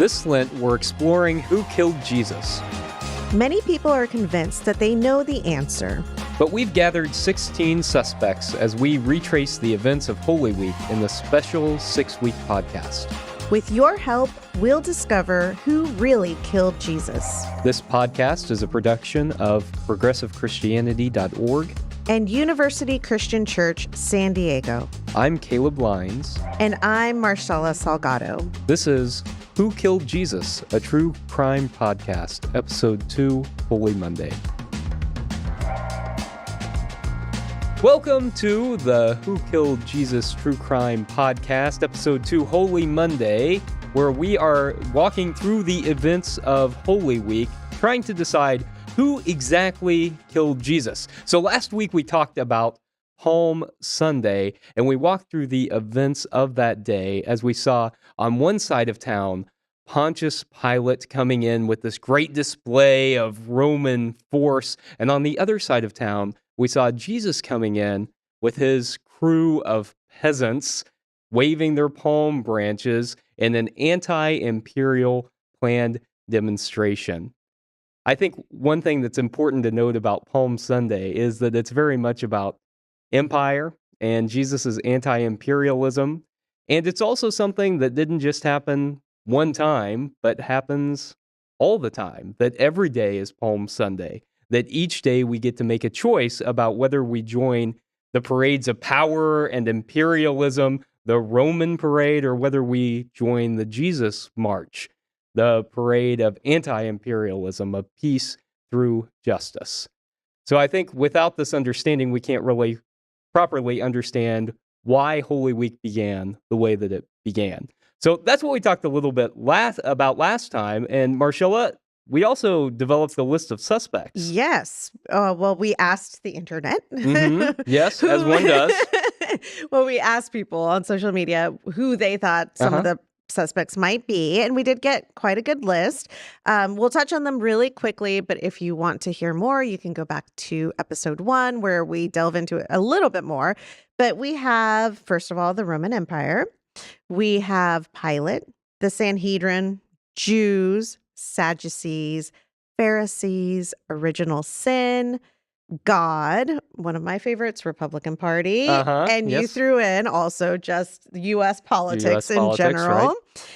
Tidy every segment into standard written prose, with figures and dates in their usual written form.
This Lent, we're exploring who killed Jesus. Many people are convinced that they know the answer. But we've gathered 16 suspects as we retrace the events of Holy Week in the special 6-week podcast. With your help, we'll discover who really killed Jesus. This podcast is a production of progressivechristianity.org and University Christian Church, San Diego. I'm Caleb Lines. And I'm Marshela Salgado. This is Who Killed Jesus? A True Crime Podcast, Episode 2, Holy Monday. Welcome to the Who Killed Jesus True Crime Podcast, Episode 2, Holy Monday, where we are walking through the events of Holy Week, trying to decide who exactly killed Jesus. So last week we talked about Palm Sunday, and we walked through the events of that day as we saw on one side of town Pontius Pilate coming in with this great display of Roman force, and on the other side of town we saw Jesus coming in with his crew of peasants waving their palm branches in an anti-imperial planned demonstration. I think one thing that's important to note about Palm Sunday is that it's very much about empire and Jesus' anti-imperialism. And it's also something that didn't just happen one time, but happens all the time, that every day is Palm Sunday, that each day we get to make a choice about whether we join the parades of power and imperialism, the Roman parade, or whether we join the Jesus March, the parade of anti-imperialism, of peace through justice. So I think without this understanding, we can't really properly understand why Holy Week began the way that it began. So that's what we talked a little bit about last time. And Marshela, we also developed a list of suspects. Yes. Well, we asked the internet. Yes, as one does. Well, we asked people on social media who they thought some of the suspects might be, and we did get quite a good list. We'll touch on them really quickly, but if you want to hear more, you can go back to episode 1 where we delve into it a little bit more. But we have, first of all, the Roman Empire. We have Pilate, the Sanhedrin, Jews, Sadducees, Pharisees, original sin, God, one of my favorites, Republican Party, and you threw in also just U.S. politics in general. Right.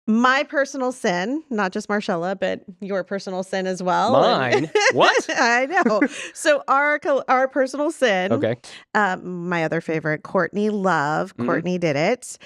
My personal sin, not just Marshela, but your personal sin as well. Mine? What? I know. So our personal sin, okay. My other favorite, Courtney Love. Courtney did it.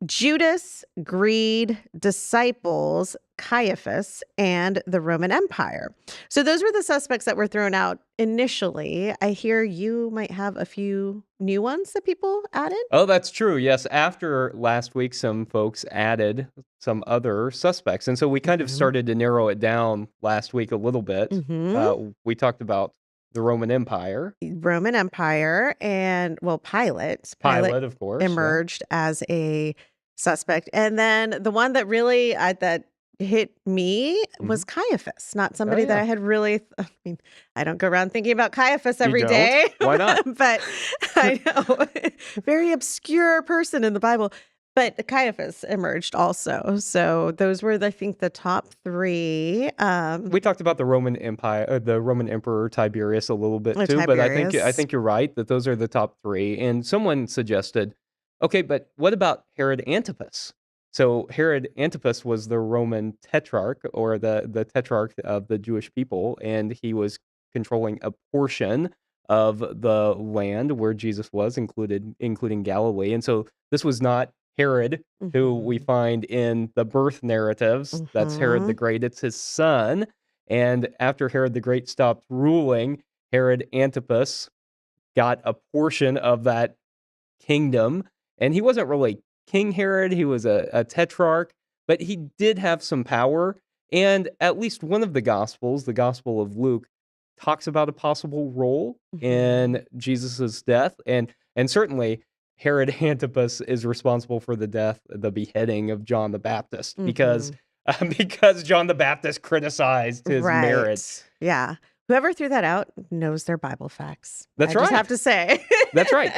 Judas, greed, disciples, Caiaphas, and the Roman Empire. So those were the suspects that were thrown out initially. I hear you might have a few new ones that people added. Oh, that's true. Yes. After last week, some folks added some other suspects. And so we kind of started to narrow it down last week a little bit. We talked about the Roman Empire. Roman Empire and, well, Pilate. Pilate, of course. Emerged as a suspect. And then the one that really that hit me was Caiaphas, not somebody that I had really, I don't go around thinking about Caiaphas every day. Why not? But I know, very obscure person in the Bible. But Caiaphas emerged also. So those were, I think, the top 3. We talked about the Roman Empire, the Roman Emperor Tiberius a little bit too, but I think you're right that those are the top 3. And someone suggested, okay, but what about Herod Antipas? So Herod Antipas was the Roman tetrarch, or the tetrarch of the Jewish people, and he was controlling a portion of the land where Jesus was, including Galilee. And so this was not Herod, who we find in the birth narratives. That's Herod the Great. It's his son. And after Herod the Great stopped ruling, Herod Antipas got a portion of that kingdom. And he wasn't really King Herod. He was a tetrarch, but he did have some power. And at least one of the Gospels, the Gospel of Luke, talks about a possible role in Jesus's death. And certainly Herod Antipas is responsible for the beheading of John the Baptist, because John the Baptist criticized his marriage. Yeah. Whoever threw that out knows their Bible facts. That's I right. just have to say. That's right.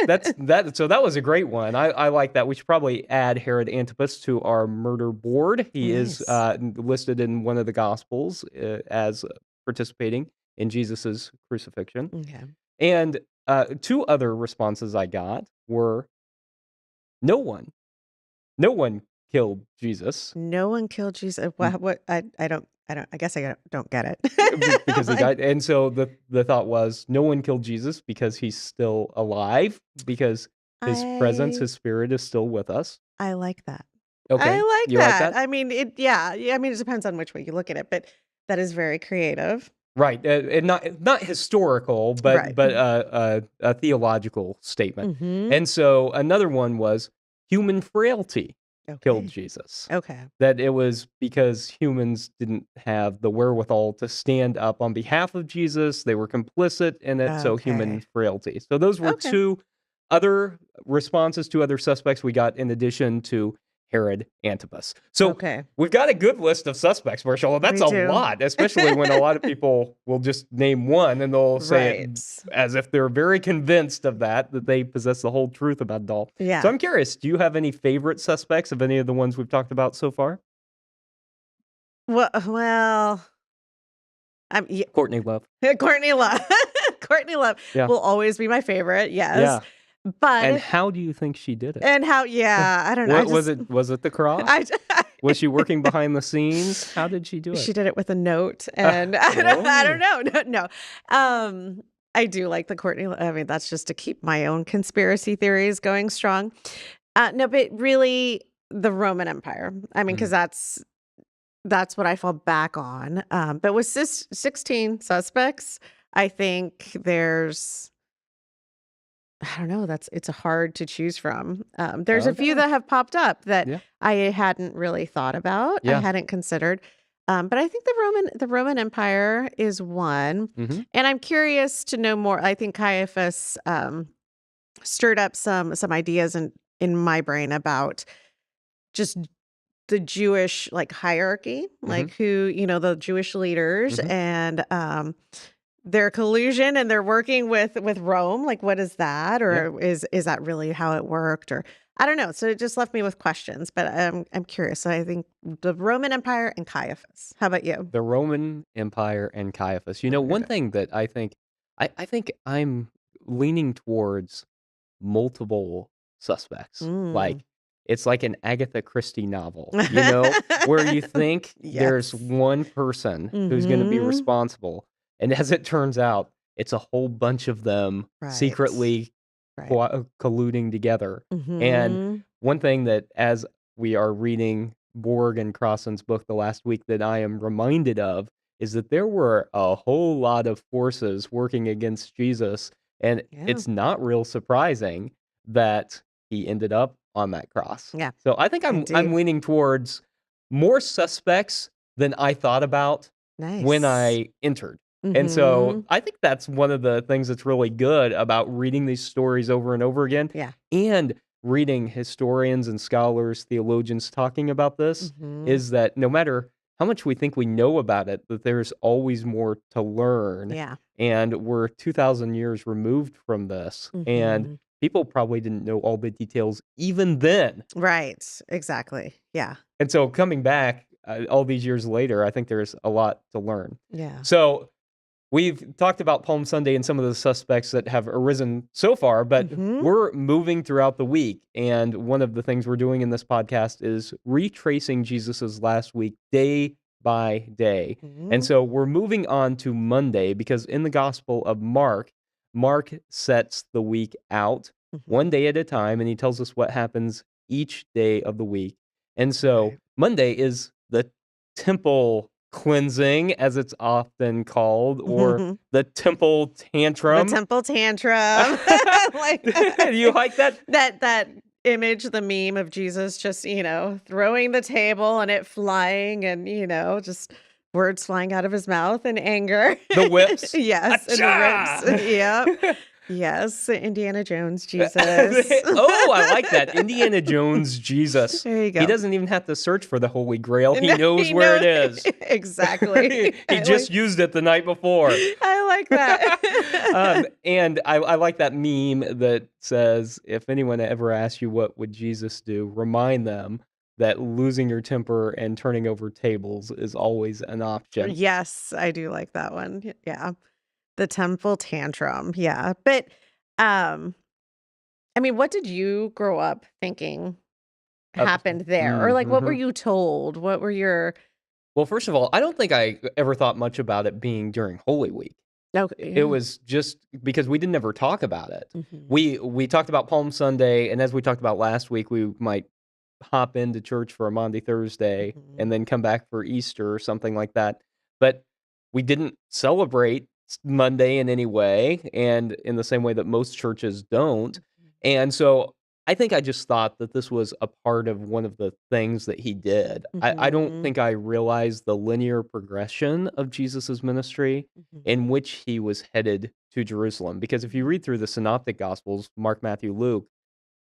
So that was a great one. I like that. We should probably add Herod Antipas to our murder board. He is listed in one of the Gospels as participating in Jesus's crucifixion. Okay. And two other responses I got were no one killed Jesus. No one killed Jesus. What? I guess I don't get it. Because he died. And so the thought was no one killed Jesus because he's still alive, because his presence, his spirit is still with us. I like that. Okay. I like You that. like that? I mean, I mean, it depends on which way you look at it, but that is very creative. Right. And not historical, but a theological statement. Mm-hmm. And so another one was human frailty killed Jesus. Okay. That it was because humans didn't have the wherewithal to stand up on behalf of Jesus. They were complicit in it, so human frailty. So those were two other responses, two other suspects we got in addition to Herod Antipas. So we've got a good list of suspects, Marshela. That's a lot, especially when a lot of people will just name one and they'll say it as if they're very convinced of that they possess the whole truth about it all. Yeah. So I'm curious, do you have any favorite suspects of any of the ones we've talked about so far? Well, Courtney Love. Courtney Love. Courtney Love will always be my favorite. Yes. Yeah. But and how do you think she did it? And how? Yeah, I don't know. Was it the cross? Was she working behind the scenes? How did she do it? She did it with a note, and I don't know. No. I do like the Courtney. I mean, that's just to keep my own conspiracy theories going strong. No, but really, the Roman Empire. I mean, because that's what I fall back on. But with 16 suspects, I think there's. I don't know. It's hard to choose from. There's a few that have popped up that I hadn't really thought about. I hadn't considered. But I think the Roman Empire is one. Mm-hmm. And I'm curious to know more. I think Caiaphas stirred up some ideas in my brain about just the Jewish hierarchy, like who, the Jewish leaders and their collusion and they're working with Rome. Like, what is that? Or is that really how it worked? Or I don't know. So it just left me with questions, but I'm curious. So I think the Roman Empire and Caiaphas. How about you? The Roman Empire and Caiaphas. One thing that I think I'm leaning towards multiple suspects. Like, it's like an Agatha Christie novel, where you think there's one person who's going to be responsible. And as it turns out, it's a whole bunch of them secretly colluding together. Mm-hmm. And one thing that, as we are reading Borg and Crossan's book the last week, that I am reminded of is that there were a whole lot of forces working against Jesus. And it's not real surprising that he ended up on that cross. Yeah. So I think I'm leaning towards more suspects than I thought about when I entered. And so I think that's one of the things that's really good about reading these stories over and over again. Yeah. And reading historians and scholars, theologians talking about this is that no matter how much we think we know about it, that there's always more to learn. Yeah. And we're 2,000 years removed from this. And people probably didn't know all the details even then. Right. Exactly. Yeah. And so coming back all these years later, I think there's a lot to learn. Yeah. So we've talked about Palm Sunday and some of the suspects that have arisen so far, but we're moving throughout the week. And one of the things we're doing in this podcast is retracing Jesus's last week day by day. And so we're moving on to Monday because in the Gospel of Mark sets the week out one day at a time, and he tells us what happens each day of the week. And so Monday is the temple cleansing, as it's often called, or the temple tantrum. The temple tantrum. You like that? That image, the meme of Jesus just, throwing the table and it flying and, just words flying out of his mouth in anger. The whips. Yes. And the whips. Yeah. Yes, Indiana Jones, Jesus. Oh, I like that. Indiana Jones, Jesus. There you He go. doesn't even have to search for the Holy Grail. He No, knows where it is. Exactly. He just used it the night before. I like that. And I like that meme that says, if anyone ever asks you what would Jesus do, remind them that losing your temper and turning over tables is always an option. Yes, I do like that one. Yeah. The temple tantrum. Yeah. But I mean, what did you grow up thinking happened there? Or like what were you told? What were your Well, first of all, I don't think I ever thought much about it being during Holy Week. Okay. It was just because we didn't ever talk about it. Mhm. We talked about Palm Sunday, and as we talked about last week, we might hop into church for a Maundy Thursday Mhm. and then come back for Easter or something like that. But we didn't celebrate Monday in any way, and in the same way that most churches don't. And so I think I just thought that this was a part of one of the things that he did. I don't Mhm. think I realized the linear progression of Jesus's ministry Mhm. in which he was headed to Jerusalem. Because if you read through the synoptic gospels, Mark, Matthew, Luke,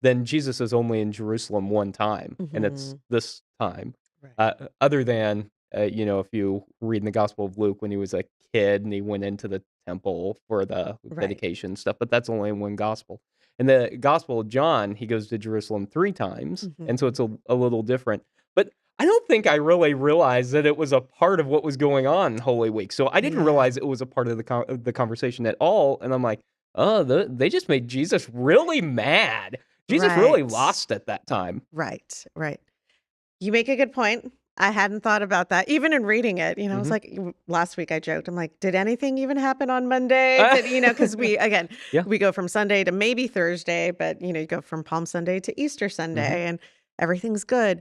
then Jesus is only in Jerusalem one time, and it's Mhm. this time. Right. Other than, if you read in the Gospel of Luke when he was a kid and he went into the temple for the Right. dedication stuff, but that's only in one gospel. In the Gospel of John, he goes to Jerusalem 3 times, and so Mhm. it's a little different. But I don't think I really realized that it was a part of what was going on in Holy Week. So I didn't Yeah. realize it was a part of the conversation at all, and I'm like, "Oh, they just made Jesus really mad." Jesus really Right. lost at that time. Right. Right. You make a good point. I hadn't thought about that. Even in reading it, I was Mhm. like, last week I joked, I'm like, did anything even happen on Monday? Because Yeah. we go from Sunday to maybe Thursday, but you go from Palm Sunday to Easter Mhm. Sunday and everything's good.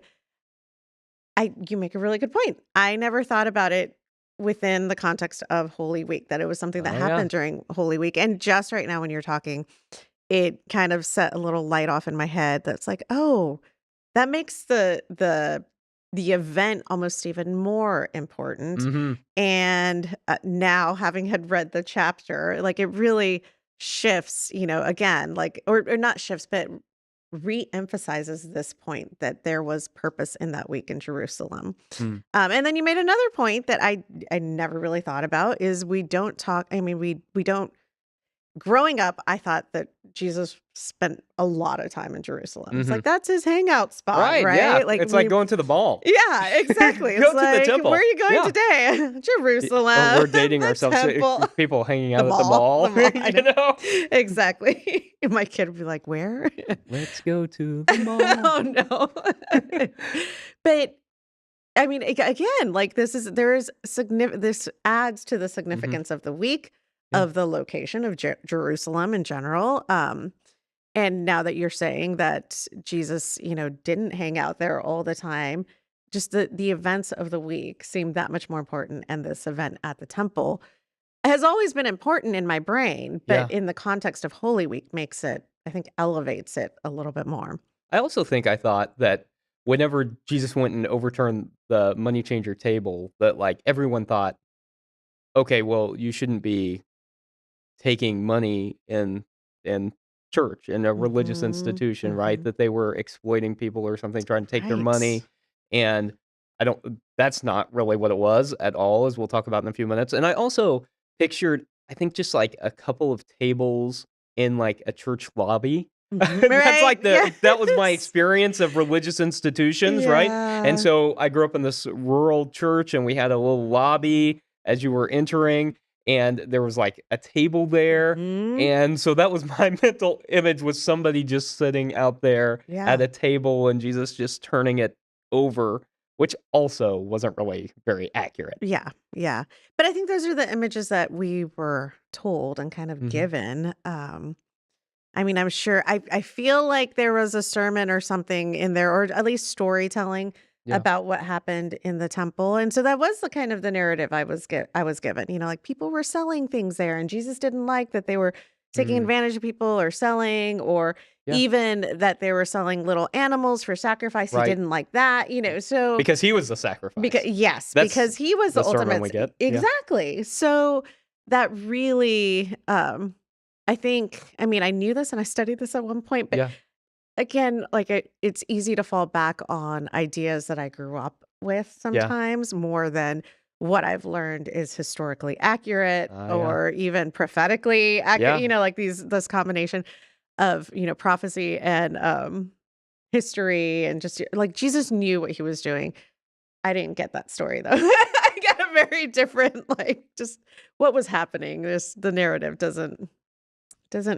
You make a really good point. I never thought about it within the context of Holy Week, that it was something that Oh, yeah. happened during Holy Week. And just right now when you're talking, it kind of set a little light off in my head that's like, oh, that makes the event almost even more important. Mhm. And now having had read the chapter, like it really shifts, again, like or not shifts, but re-emphasizes this point that there was purpose in that week in Jerusalem. Mm. And then you made another point that I never really thought about is we don't talk. I mean, we don't. Growing up, I thought that Jesus spent a lot of time in Jerusalem. It's like Mhm. that's his hangout spot, Right, yeah. right? Like It's like we going to the mall. Yeah, exactly. It's Go to the like, "Where are temple. you going Yeah. today?" Or we're "Jerusalem, dating the ourselves, temple, people hanging the out at the mall, the mall, mall." I know. you know? Exactly. My kid would be like, "Where?" Let's go to the mall. Oh, no. But, I mean, again, like, this adds to the Mhm. significance of the week, Yeah. of the location of Jerusalem in general, and now that you're saying that Jesus, didn't hang out there all the time, just the events of the week seem that much more important, and this event at the temple has always been important in my brain, but Yeah. in the context of Holy Week makes it, I think, elevates it a little bit more. I also think I thought that whenever Jesus went and overturned the money changer table, that, like, everyone thought, "Okay, well, you shouldn't be taking money in church, in a religious Mhm, institution," right? mhm. That they were exploiting people or something, trying to take their Right. money, and I don't that's not really what it was at all, as we'll talk about in a few minutes, and I also pictured, I think, just, like, a couple of tables in, like, a church lobby. Mhm. That's Right, like that was my yes. experience of religious institutions, right? And Yeah. so I grew up in this rural church, and we had a little lobby as you were entering, and there was, like, a table there, Mhm. and so that was my mental image, was somebody just sitting out there at Yeah. a table and Jesus just turning it over, which also wasn't really very accurate. Yeah, yeah. But I think those are the images that we were told and kind of Mhm. given. I mean, I'm sure I feel like there was a sermon or something in there, or at least storytelling Yeah. about what happened in the temple. And so that was the kind of the narrative I was given. Like people were selling things there and Jesus didn't like that they were taking Mm. advantage of people or selling, or Yeah. even that they were selling little animals for sacrifice. He Right. didn't like that, so Because he was the because sacrifice. yes, That's because he was the the sermon ultimate we get. Yeah. exactly. So that really, I think, I mean, I knew this and I studied this at one point, but Yeah. again, like it's easy to fall back on ideas that I grew up with Yeah. sometimes more than what I've learned is historically accurate Yeah. or even prophetically accurate, Yeah. like this combination of, prophecy and history and just like Jesus knew what he was doing. I didn't get that story though. I got a very different like just what was happening. The narrative doesn't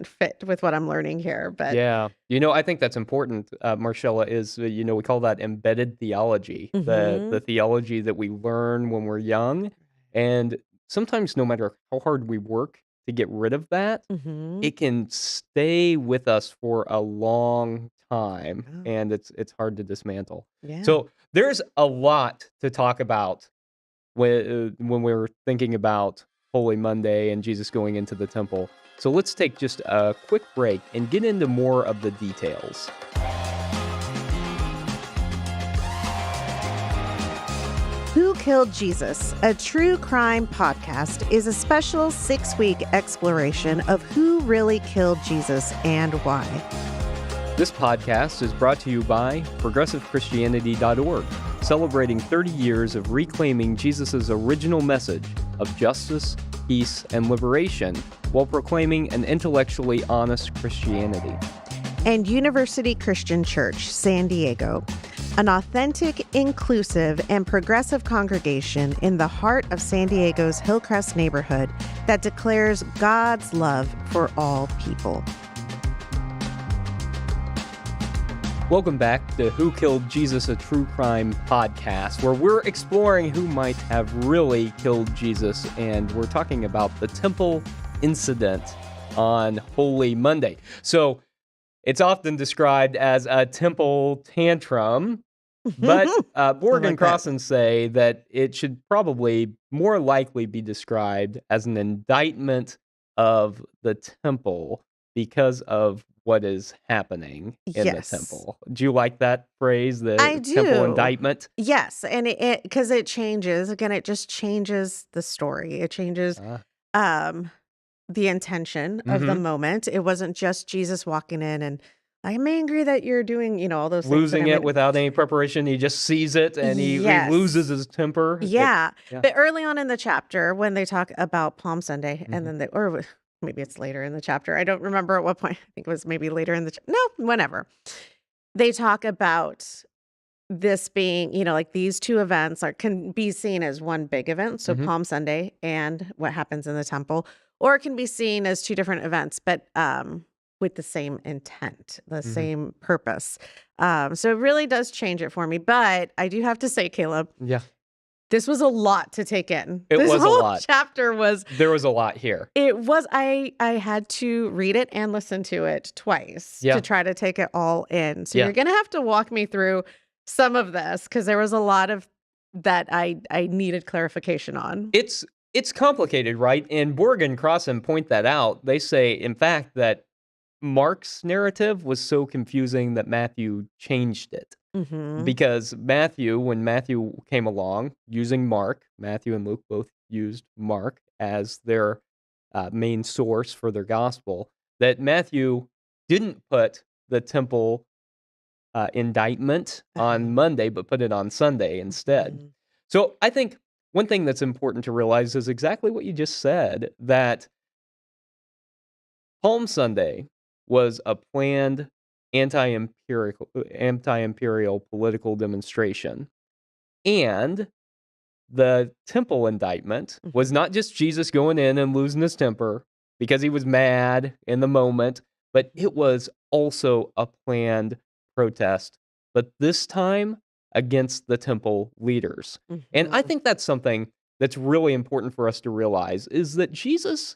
fit with what I'm learning here, but Yeah. I think that's important, Marshella, is, we call that embedded theology, the mhm. theology that we learn when we're young. And sometimes, no matter how hard we work to get rid of that, Mhm. it can stay with us for a long time, Oh, and it's hard to dismantle. yeah. So there's a lot to talk about when we're thinking about Holy Monday and Jesus going into the temple. So let's take just a quick break and get into more of the details. Who Killed Jesus? A true crime podcast is a special 6-week exploration of who really killed Jesus and why. This podcast is brought to you by ProgressiveChristianity.org, celebrating 30 years of reclaiming Jesus' original message of justice, peace, and liberation while proclaiming an intellectually honest Christianity. And University Christian Church, San Diego, an authentic, inclusive, and progressive congregation in the heart of San Diego's Hillcrest neighborhood that declares God's love for all people. Welcome back to Who Killed Jesus, a True Crime podcast, where we're exploring who might have really killed Jesus, and we're talking about the temple incident on Holy Monday. So it's often described as a temple tantrum, but Borg and like that. Crossan say that it should probably more likely be described as an indictment of the temple because of what is happening in the Yes, temple. Do you like that phrase, I the temple do. indictment? Yes, and it because it changes. Again, it just changes the story. It changes Uh, um the intention of the mhm. moment. It wasn't just Jesus walking in and I'm angry that you're doing, all those things that Losing are it made. without any prepreparation, he just sees it and he loses Yes. his temper. Yeah. Yeah. But early on in the chapter, when they talk about Palm Sunday, and Mhm. then maybe it's later in the chapter. I don't remember at what point. I think it was maybe later in the no, whenever. They talk about this being, like these two events can be seen as one big event. So Mhm. Palm Sunday and what happens in the temple, or it can be seen as two different events, but with the same intent, the Mhm. same purpose. So it really does change it for me. But I do have to say, Caleb, Yeah. this was a lot to take in. It This was a whole lot. chapter was There was a lot here. it was I had to read it and listen to it twice to Yeah. try to take it all in. So Yeah. you're gonna have to walk me through some of this because there was a lot of that I needed clarification on. It's complicated, right? And Borg and Crossan point that out. They say, in fact, that Mark's narrative was so confusing that Matthew changed it. Mhm. Because Matthew, when Matthew came along using Mark, Matthew and Luke both used Mark as their main source for their gospel, that Matthew didn't put the temple indictment on Oh. Monday, but put it on Sunday instead. Mhm. So I think one thing that's important to realize is exactly what you just said, that Palm Sunday was a planned anti-imperial political demonstration. And the temple indictment was Mhm. not just Jesus going in and losing his temper because he was mad in the moment, but it was also a planned protest, but this time against the temple leaders. And I Mhm. think that's something that's really important for us to realize is that Jesus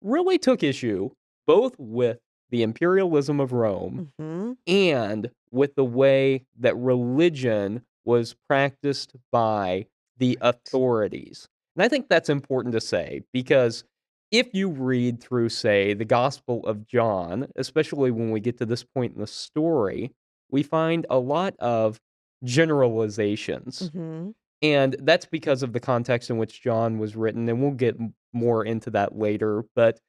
really took issue both with the imperialism of Rome Mhm. and with the way that religion was practiced by the Right. authorities. And I think that's important to say because if you read through, say, the Gospel of John, especially when we get to this point in the story, we find a lot of generalizations. Mhm. And that's because of the context in which John was written. And we'll get more into that later. But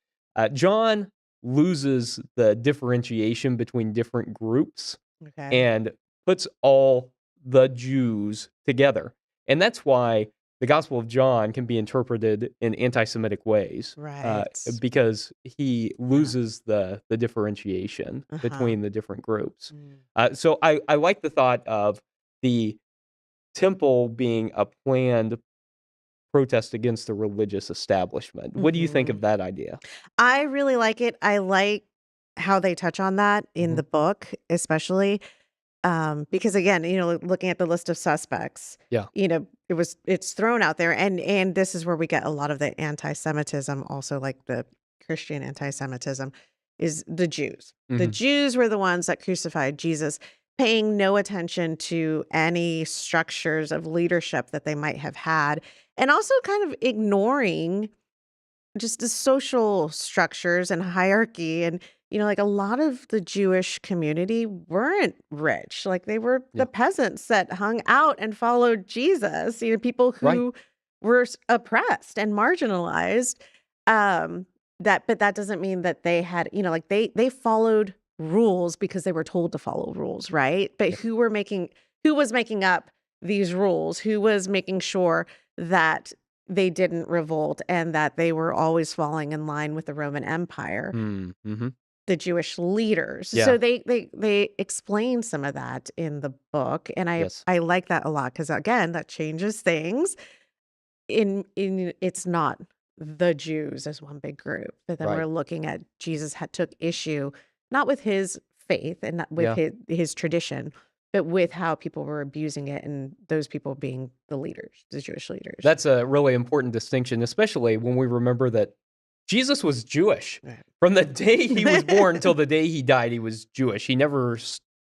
John loses the differentiation between different groups Okay. and puts all the Jews together. And that's why the Gospel of John can be interpreted in anti-Semitic ways, Right. because he loses the differentiation Uh-huh. between the different groups. Mm. So I like the thought of the temple being a planned protest against the religious establishment. What do you think Mhm. of that idea? I really like it. I like how they touch on that in Mhm. the book, especially. Because again, looking at the list of suspects, Yeah. it's thrown out there, and this is where we get a lot of the anti-Semitism, also like the Christian anti-Semitism, is the Jews. The Mhm. Jews were the ones that crucified Jesus, paying no attention to any structures of leadership that they might have had, and also kind of ignoring just the social structures and hierarchy. And like a lot of the Jewish community weren't rich, like they were the Yeah. peasants that hung out and followed Jesus, people Right. who were oppressed and marginalized. um but that doesn't mean that they had, like they followed rules because they were told to follow rules, right? But Yep. who was making up these rules, who was making sure that they didn't revolt and that they were always falling in line with the Roman Empire, Mm. Mhm. the Jewish leaders. So Yeah. they explain some of that in the book, and I Yes. I like that a lot because again, that changes things. In It's not the Jews as one big group, but then we're Right. looking at Jesus took issue not with his faith and not with Yeah. his tradition, but with how people were abusing it, and those people being the leaders, the Jewish leaders. That's a really important distinction, especially when we remember that Jesus was Jewish. Right. From the day he was born till the day he died, he was Jewish. He never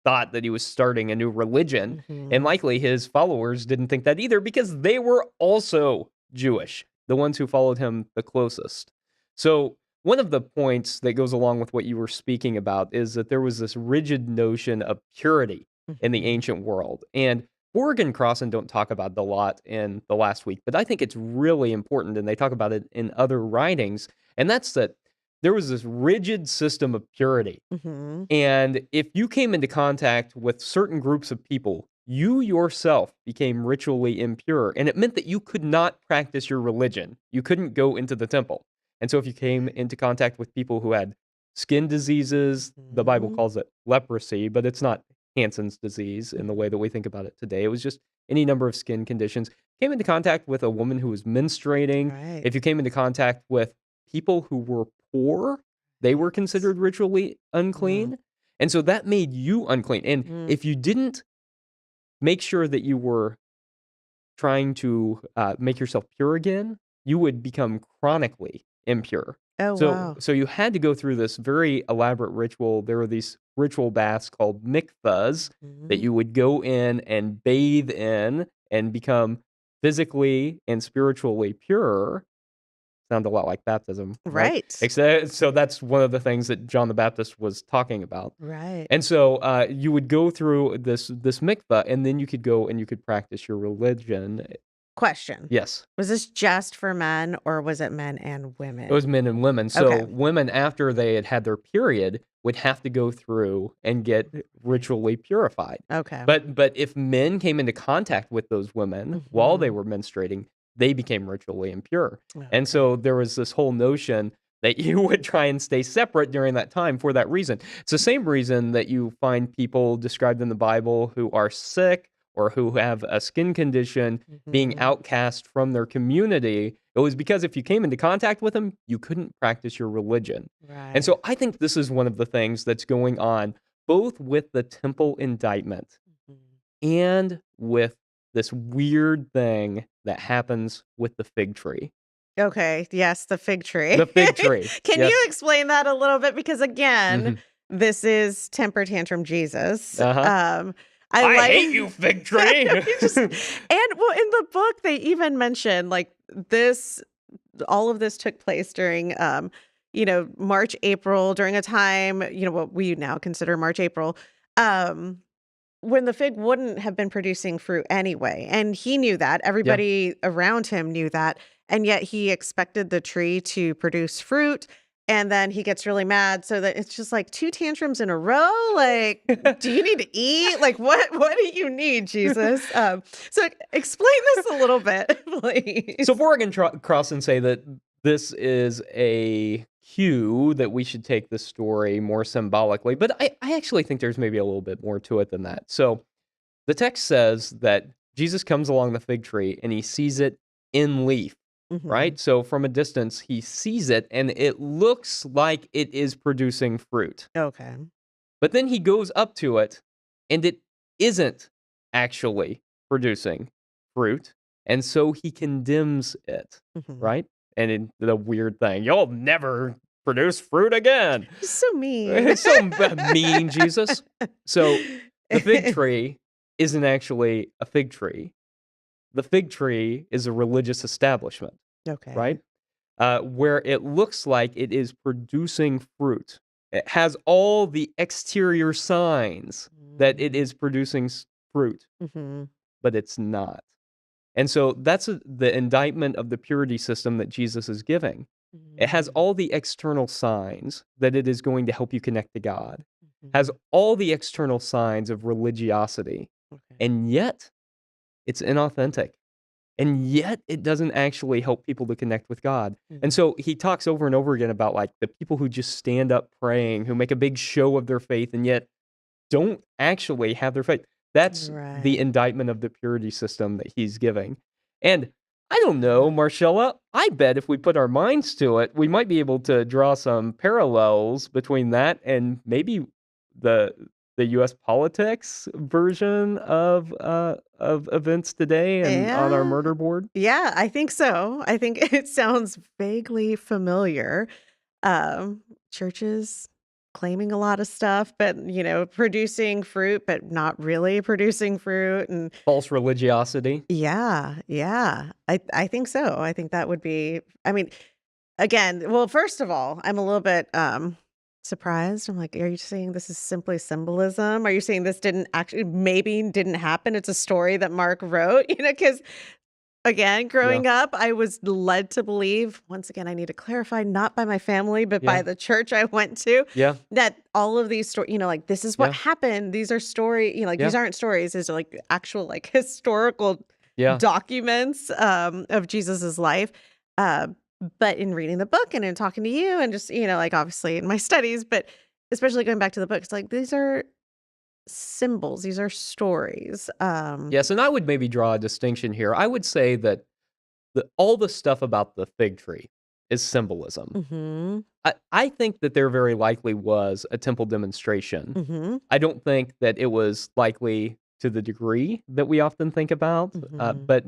thought that he was starting a new religion. And Mhm. likely his followers didn't think that either because they were also Jewish, the ones who followed him the closest. So, one of the points that goes along with what you were speaking about is that there was this rigid notion of purity in the Mhm. ancient world. And Borg and Crossan don't talk about it a lot in the last week, but I think it's really important, and they talk about it in other writings, and that's that there was this rigid system of purity. Mhm. And if you came into contact with certain groups of people, you yourself became ritually impure. And it meant that you could not practice your religion. You couldn't go into the temple. And so if you came into contact with people who had skin diseases, the Bible Mhm. calls it leprosy, but it's not Hansen's disease in the way that we think about it today. It was just any number of skin conditions. Came into contact with a woman who was menstruating. Right. If you came into contact with people who were poor, they were considered ritually Mm. unclean. And so that made you unclean. And Mm. if you didn't make sure that you were trying to make yourself pure again, you would become chronically impure. Oh, So, wow. so you had to go through this very elaborate ritual. There were these ritual baths called mikvahs that Mhm. you would go in and bathe in and become physically and spiritually pure. Sound a lot like baptism, right? Right. Except, so that's one of the things that John the Baptist was talking about. Right. And so you would go through this mikvah, and then you could go and you could practice your religion. Question. Yes, Was this just for men or was it men and it was women? men and women. So Okay. women, after they had had their period, would have to go through and get Right. ritually purified. Okay. But if men came into contact with those women while they Mhm. were menstruating, they became ritually impure. And Okay. so there was this whole notion that you would try and stay separate during that time for that reason. It's the same reason that you find people described in the Bible who are sick or who have a skin condition being Mhm. outcast from their community. It was because if you came into contact with them, you couldn't practice your religion. And Right. so I think this is one of the things that's going on both with the temple indictment Mhm. and with this weird thing that happens with the fig tree. Okay. Yes, the fig tree. The fig tree. Can you Yes. explain that a little bit? Because again, Mhm. this is temper tantrum Jesus. Uh-huh. I I like hate you, fig tree. you just, and well, in the book they even mention like this, all of this took place during March, April, during a time, what we now consider March, April. Um when the fig wouldn't have been producing fruit anyway. And he knew that. Yeah. Everybody around him knew that. And yet he expected the tree to produce fruit. And then he gets really mad, so that it's just like 2 tantrums in a row. Like, do you need to eat? Like, what do you need, Jesus? So explain this a little bit, please. So Borg and Crossan say that this is a cue that we should take this story more symbolically, but I actually think there's maybe a little bit more to it than that. So the text says that Jesus comes along the fig tree and he sees it in leaf. Right? So from a distance, he sees it and it looks like it is producing fruit. Okay. But then he goes up to it and it isn't actually producing fruit. And so he condemns it, right? And the weird thing, you'll never produce fruit again. He's so mean. It's so mean, Jesus. So the fig tree isn't actually a fig tree. The fig tree is a religious establishment. Okay. Right? Where it looks like it is producing fruit. It has all the exterior signs that it is producing fruit, but it's not. And so that's the indictment of the purity system that Jesus is giving. It has all the external signs that it is going to help you connect to God, has all the external signs of religiosity, and yet it's inauthentic. And yet it doesn't actually help people to connect with God. And so he talks over and over again about like the people who just stand up praying, who make a big show of their faith and yet don't actually have their faith. That's the indictment of the purity system that he's giving. And I don't know, Marshela, I bet if we put our minds to it, we might be able to draw some parallels between that and maybe the U.S. politics version of events today and on our murder board? Yeah, I think so. I think it sounds vaguely familiar. Churches claiming a lot of stuff, but producing fruit, but not really producing fruit, and false religiosity. Yeah. I think so. I think that would be. I mean, again, well, first of all, I'm a little bit surprised. I'm like, are you saying this is simply symbolism? Are you saying this maybe didn't happen? It's a story that Mark wrote, because again, growing up, I was led to believe, once again, I need to clarify, not by my family, but by the church I went to, that all of these stories, like this is what happened. These are these aren't stories. These are like actual like historical documents of Jesus's life. But in reading the book and in talking to you and just, like obviously in my studies, but especially going back to the book, it's like these are symbols, these are stories. Yes, and I would maybe draw a distinction here. I would say that all the stuff about the fig tree is symbolism. I think that there very likely was a temple demonstration. I don't think that it was likely to the degree that we often think about, but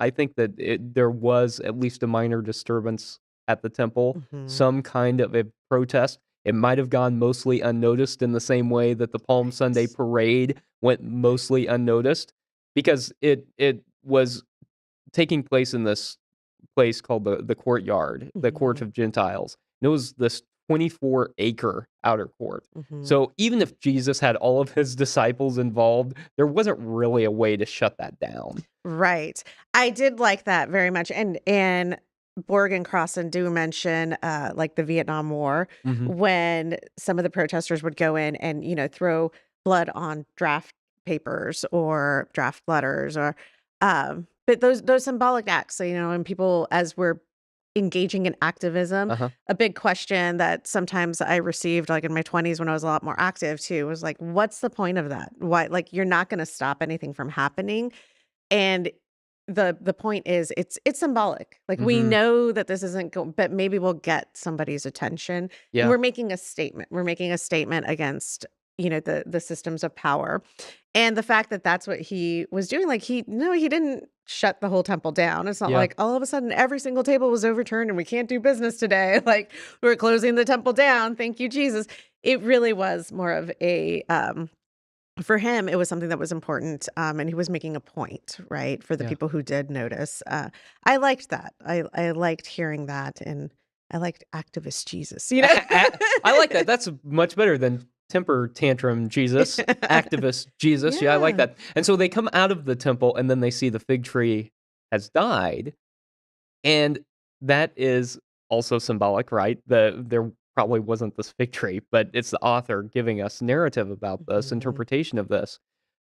I think that there was at least a minor disturbance at the temple, some kind of a protest. It might have gone mostly unnoticed in the same way that the Palm Sunday parade went mostly unnoticed, because it was taking place in this place called the courtyard, the court of Gentiles. And it was this 24-acre outer court. So even if Jesus had all of his disciples involved, there wasn't really a way to shut that down. Right. I did like that very much. And Borg and Crossan do mention like the Vietnam War, when some of the protesters would go in and, throw blood on draft papers or draft letters or but those symbolic acts, and people, as we're engaging in activism, a big question that sometimes I received like in my 20s when I was a lot more active too was like, what's the point of that? Why, like, you're not going to stop anything from happening. And the point is it's symbolic. Like we know that this isn't but maybe we'll get somebody's attention. And we're making a statement. We're making a statement against, the systems of power. And the fact that that's what he was doing, like he didn't shut the whole temple down. It's not like all of a sudden every single table was overturned and we can't do business today. Like we're closing the temple down. Thank you, Jesus. It really was more of a, for him, it was something that was important. And he was making a point, right? For the people who did notice. I liked that. I liked hearing that. And I liked activist Jesus, I like that. That's much better than temper tantrum Jesus, activist Jesus. Yeah, I like that. And so they come out of the temple and then they see the fig tree has died. And that is also symbolic, right? There probably wasn't this fig tree, but it's the author giving us narrative about this, Mhm. interpretation of this,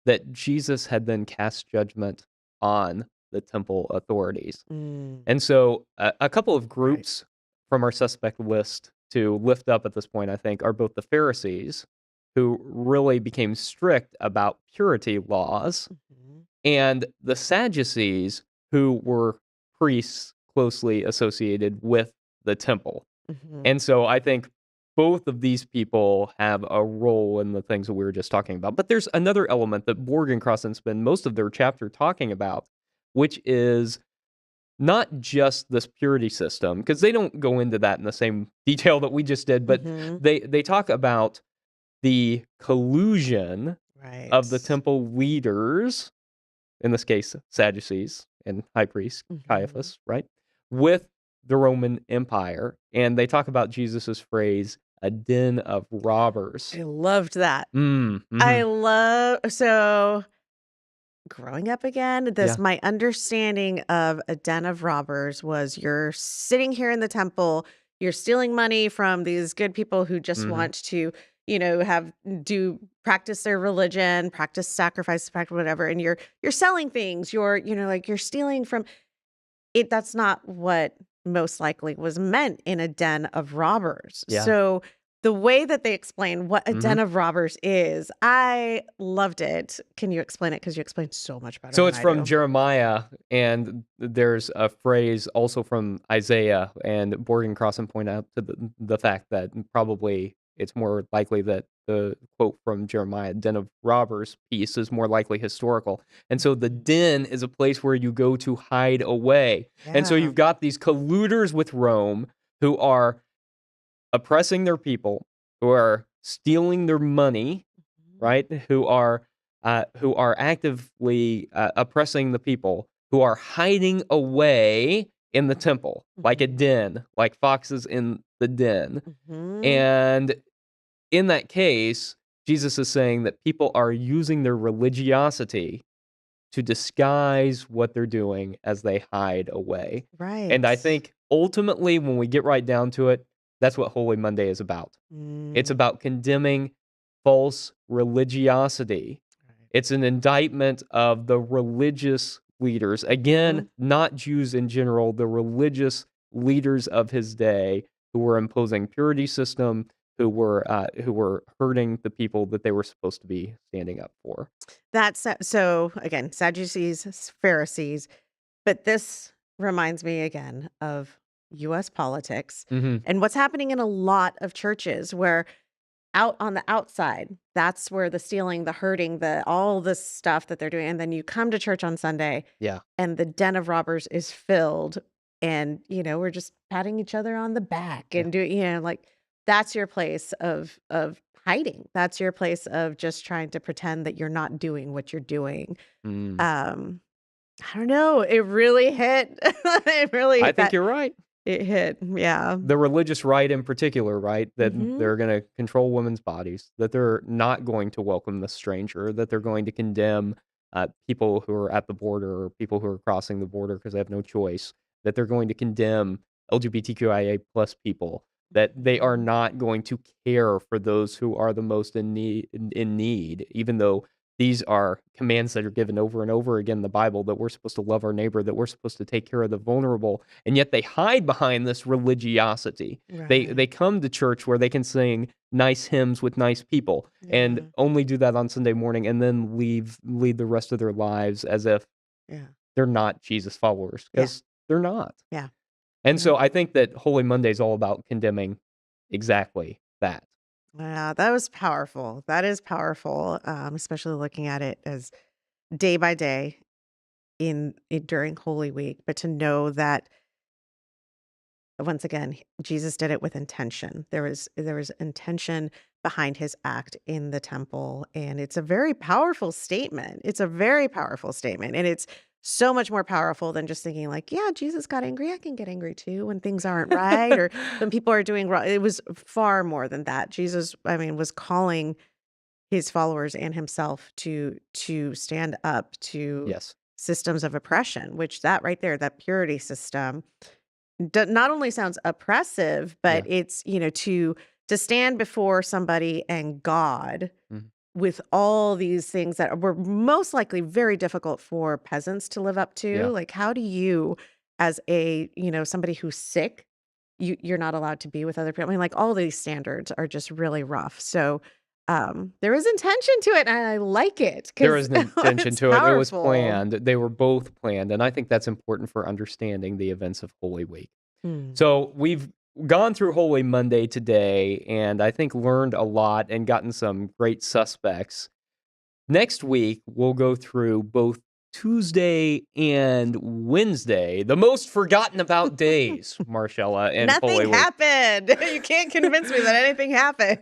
that Jesus had then cast judgment on the temple authorities. Mm, And so a couple of right. groups from our suspect list to lift up at this point, I think, are both the Pharisees, who really became strict about purity laws, Mhm. and the Sadducees, who were priests closely associated with the temple. Mhm. And so I think both of these people have a role in the things that we were just talking about. But there's another element that Borg and Crossan spend most of their chapter talking about, which is not just this purity system, because they don't go into that in the same detail that we just did, but Mhm. they talk about the collusion of the Right. temple leaders, in this case, Sadducees and high priest Mhm. Caiaphas, right, with the Roman Empire. And they talk about Jesus's phrase, a den of robbers. I loved that. Mhm. I love so growing up again, this Yeah. my understanding of a den of robbers was you're sitting here in the temple, you're stealing money from these good people who just Mhm. want to, have do practice their religion, practice sacrifice, practice whatever, and you're selling things. Like you're stealing from it. That's not what most likely was meant in a den of robbers. Yeah. So the way that they explain what a den Mhm. of robbers is, I loved it. Can you explain it? Because you explain so much better So than it's I from do. Jeremiah, and there's a phrase also from Isaiah, and Borg and Crossan point out to the fact that probably it's more likely that the quote from Jeremiah, "Den of robbers" piece is more likely historical. And so the Mhm. den is a place where you go to hide away. And so Yeah. you've got these colluders with Rome who are oppressing their people, who are stealing their money, Mhm. right? Who are actively oppressing the people, who are hiding away in the temple, like a Mhm. den, like foxes in the den. Mhm. And in that case, Jesus is saying that people are using their religiosity to disguise what they're doing as they hide away. And Right. I think ultimately, when we get right down to it, that's what Holy Monday is about. It's Mm. about condemning false religiosity. Right. It's an indictment of the religious leaders. Again, Mhm. not Jews in general, the religious leaders of his day who were imposing purity system, who were hurting the people that they were supposed to be standing up for. So again, Sadducees, Pharisees, but this reminds me again of US politics Mhm. and what's happening in a lot of churches where out on the outside, that's where the stealing, the hurting, the all this stuff that they're doing, and then you come to church on Sunday Yeah. and the den of robbers is filled and, we're just patting each other on the back Yeah. and doing, like that's your place of hiding. That's your place of just trying to pretend that you're not doing what you're doing. Mm. Um, I don't know, it really hit. It really I hit think that you're right. it hit. Yeah. The religious right in particular, right? That Mhm. they're gonna control women's bodies, that they're not going to welcome the stranger, that they're going to condemn, people who are at the border or people who are crossing the border because they have no choice, that they're going to condemn LGBTQIA+ people, that they are Mhm. not going to care for those who are the most in need, even though these are commands that are given over and over again in the Bible, that we're supposed to love our neighbor, that we're supposed to take care of the vulnerable, and yet they hide behind this religiosity. They Right. come to church where they can sing nice hymns with nice people and Yeah. only do that on Sunday morning and then lead the rest of their lives as if Yeah. they're not Jesus followers, Yeah. because they're not. Yeah. And Yep. so I think that Holy Monday is all about condemning exactly that. Wow, that was powerful. That is powerful, especially looking at it as day by day during Holy Week, but to know that once again, Jesus did it with intention. There was intention behind his act in the temple, and it's a very powerful statement. It's a very powerful statement, and it's so much more powerful than just thinking like, "Yeah, Jesus got angry. I can get angry too when things aren't right or when people are doing wrong." It was far more than that. Jesus, I mean, was calling his followers and himself to stand up to Yes. systems of oppression, which that right there, that purity system not only sounds oppressive, but Yeah. it's, to stand before somebody and God Mhm. with all these things that were most likely very difficult for peasants to live up to. Yeah. Like, how do you, as somebody who's sick, you're not allowed to be with other people. I mean, like all these standards are just really rough. So there is intention to it, and I like it There because is an intention it's to it. It was powerful. planned. They were both planned, and I think that's important for understanding the events of Holy Week. Hmm. So we've gone through Holy Monday today, and I think learned a lot and gotten some great suspects. Next week, we'll go through both Tuesday and Wednesday, the most forgotten about days, Marshella, and Nothing Holy Week. happened. You can't convince me that anything happened.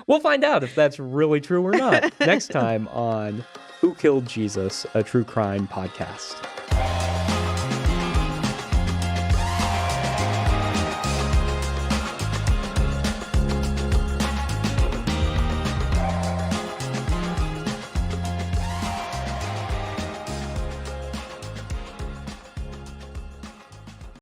We'll find out if that's really true or not next time on Who Killed Jesus, a true crime podcast.